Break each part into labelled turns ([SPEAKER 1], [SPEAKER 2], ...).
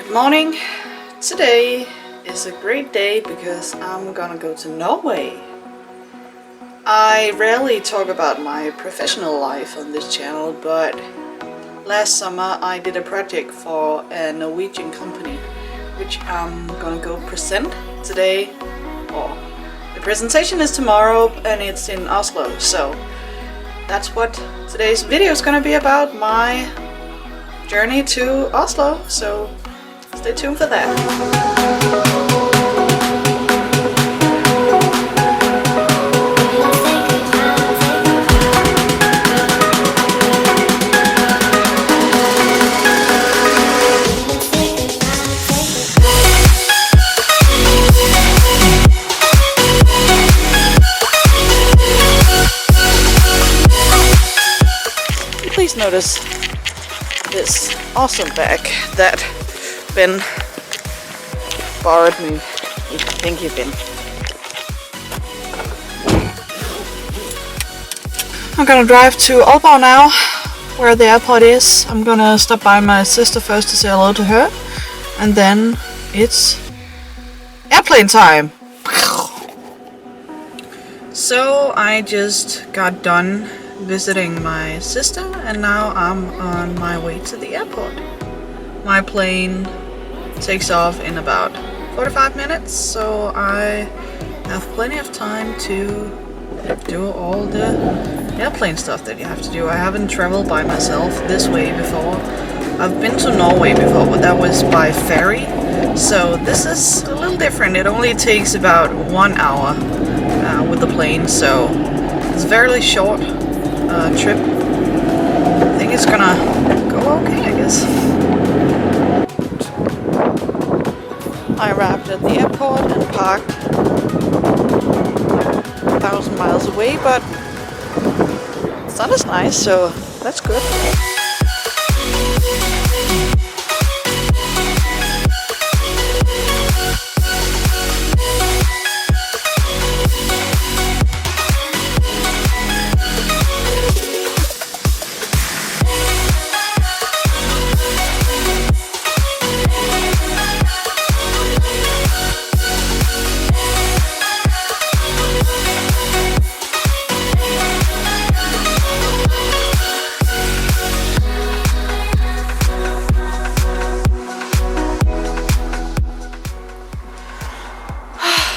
[SPEAKER 1] Good morning. Today is a great day because I'm gonna go to Norway. I rarely talk about my professional life on this channel, but last summer I did a project for a Norwegian company which I'm gonna go present today. Or the presentation is tomorrow and it's in Oslo, so that's what today's video is gonna be about, my journey to Oslo, so stay tuned for that. Please notice this awesome bag that Ben borrowed me. Thank you, Ben. I'm gonna drive to Aalborg now, where the airport is. I'm gonna stop by my sister first to say hello to her, and then it's airplane time. So I just got done visiting my sister and now I'm on my way to the airport. My plane takes off in about 45 minutes, so I have plenty of time to do all the airplane stuff that you have to do. I haven't traveled by myself this way before. I've been to Norway before, but that was by ferry, so this is a little different. It only takes about 1 hour with the plane, so it's a very short trip. I think it's gonna go okay, I guess. I arrived at the airport and parked 1,000 miles away, but the sun is nice, so that's good.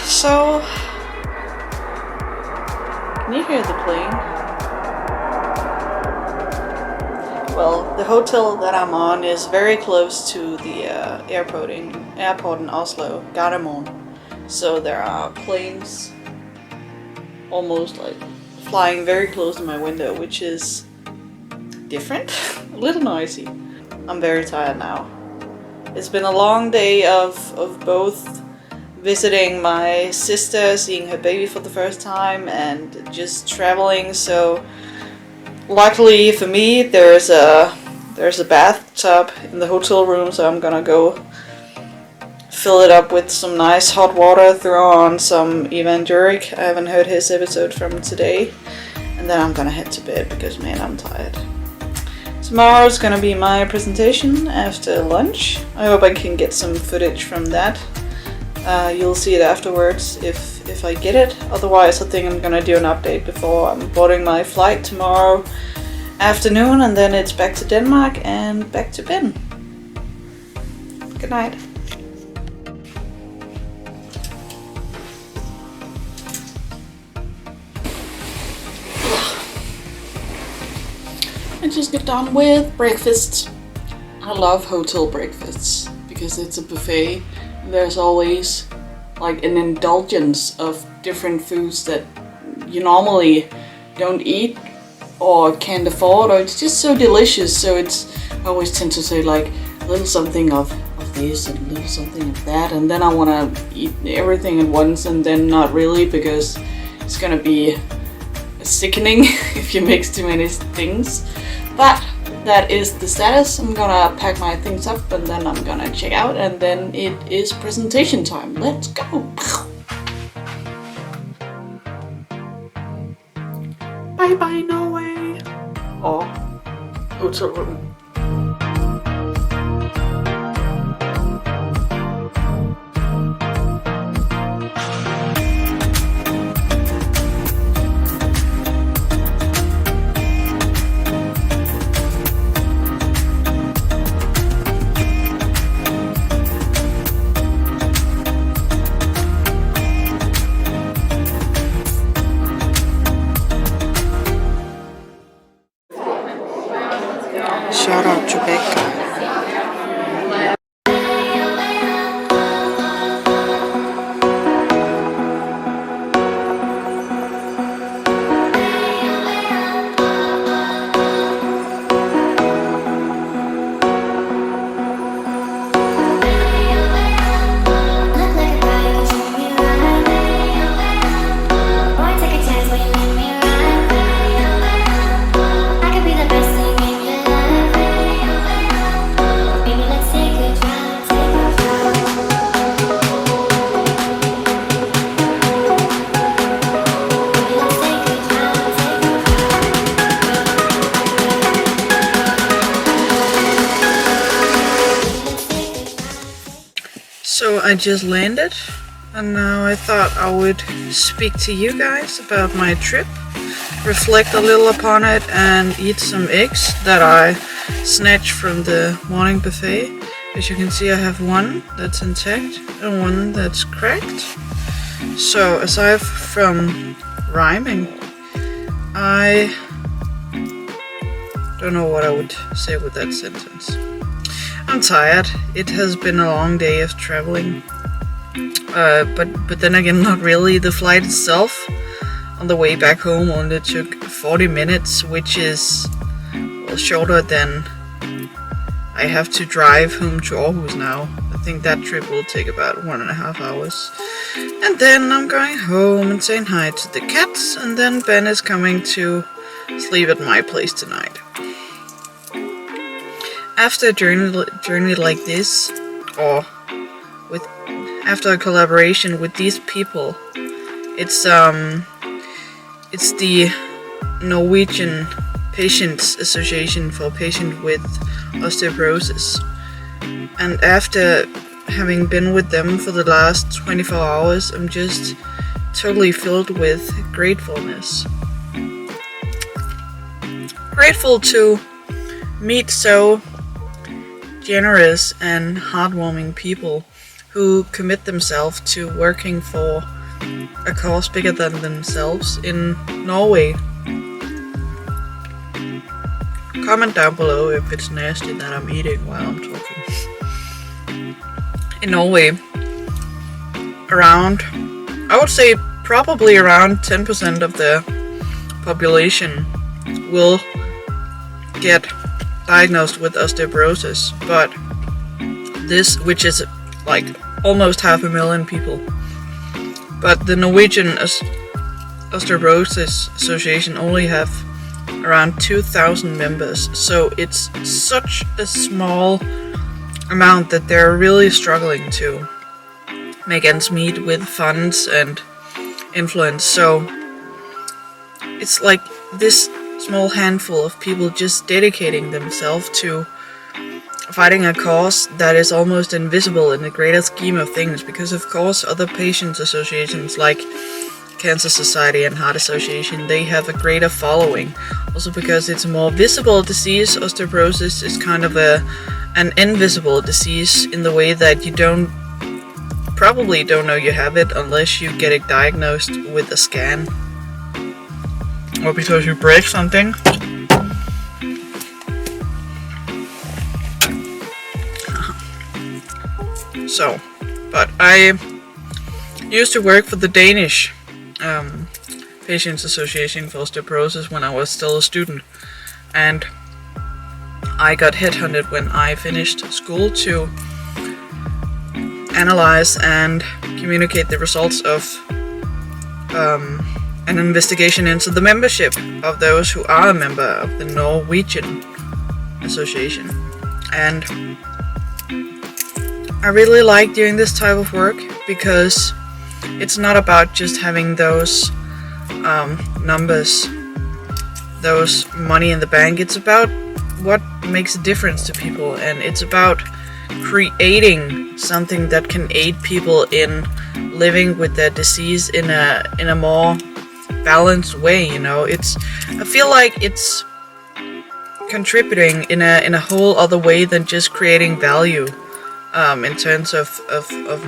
[SPEAKER 1] So, can you hear the plane? Well, the hotel that I'm on is very close to the airport in Oslo, Gardermoen. So there are planes almost like flying very close to my window, which is different, a little noisy. I'm very tired now. It's been a long day of both visiting my sister, seeing her baby for the first time, and just traveling. So luckily for me, there's a bathtub in the hotel room, so I'm gonna go fill it up with some nice hot water, throw on some Ivan Jurek. I haven't heard his episode from today, and then I'm gonna head to bed because, man, I'm tired. Tomorrow's gonna be my presentation after lunch. I hope I can get some footage from that. You'll see it afterwards if I get it. Otherwise, I think I'm gonna do an update before I'm boarding my flight tomorrow afternoon, and then it's back to Denmark and back to Ben. Good night. I just got done with breakfast. I love hotel breakfasts because it's a buffet. There's always like an indulgence of different foods that you normally don't eat or can't afford, or it's just so delicious. So I always tend to say like a little something of this and a little something of that, and then I want to eat everything at once, and then not really, because it's gonna be sickening if you mix too many things. But that is the status. I'm gonna pack my things up and then I'm gonna check out, and then it is presentation time. Let's go! Bye bye Norway! Or hotel room. So I just landed, and now I thought I would speak to you guys about my trip, reflect a little upon it, and eat some eggs that I snatched from the morning buffet. As you can see, I have one that's intact and one that's cracked. So aside from rhyming, I don't know what I would say with that sentence. I'm tired. It has been a long day of traveling. But then again, not really. The flight itself on the way back home only took 40 minutes, which is shorter than I have to drive home to Aarhus now. I think that trip will take about 1.5 hours. And then I'm going home and saying hi to the cats, and then Ben is coming to sleep at my place tonight. After a journey like this, or after a collaboration with these people, it's the Norwegian Patients Association for patients with osteoporosis. And after having been with them for the last 24 hours, I'm just totally filled with gratefulness. Grateful to meet so generous and heartwarming people who commit themselves to working for a cause bigger than themselves in Norway. Comment down below if it's nasty that I'm eating while I'm talking. In Norway, I would say probably around 10% of the population will get diagnosed with osteoporosis, but this, which is like almost 500,000 people, but the Norwegian Osteoporosis Association only have around 2,000 members, so it's such a small amount that they're really struggling to make ends meet with funds and influence. So it's like this small handful of people just dedicating themselves to fighting a cause that is almost invisible in the greater scheme of things, because of course other patients associations like Cancer Society and Heart Association, they have a greater following, also because it's a more visible disease. Osteoporosis is kind of an invisible disease in the way that you probably don't know you have it unless you get it diagnosed with a scan, or because you break something. So, but I used to work for the Danish Patients Association for Osteoporosis when I was still a student, and I got headhunted when I finished school to analyze and communicate the results of an investigation into the membership of those who are a member of the Norwegian Association. And I really like doing this type of work because it's not about just having those numbers, those money in the bank. It's about what makes a difference to people, and it's about creating something that can aid people in living with their disease in a more balanced way. You know, I feel like it's contributing in a whole other way than just creating value in terms of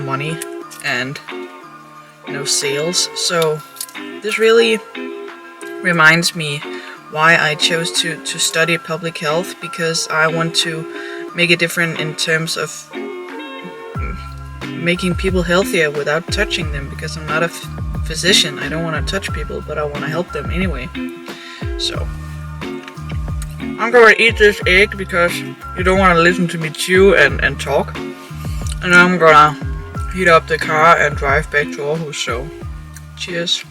[SPEAKER 1] money and sales. So this really reminds me why I chose to study public health, because I want to make a difference in terms of making people healthier without touching them, because I'm not a physician. I don't want to touch people, but I want to help them anyway. So I'm gonna eat this egg because you don't want to listen to me chew and talk, and I'm gonna heat up the car and drive back to Aarhus. So cheers.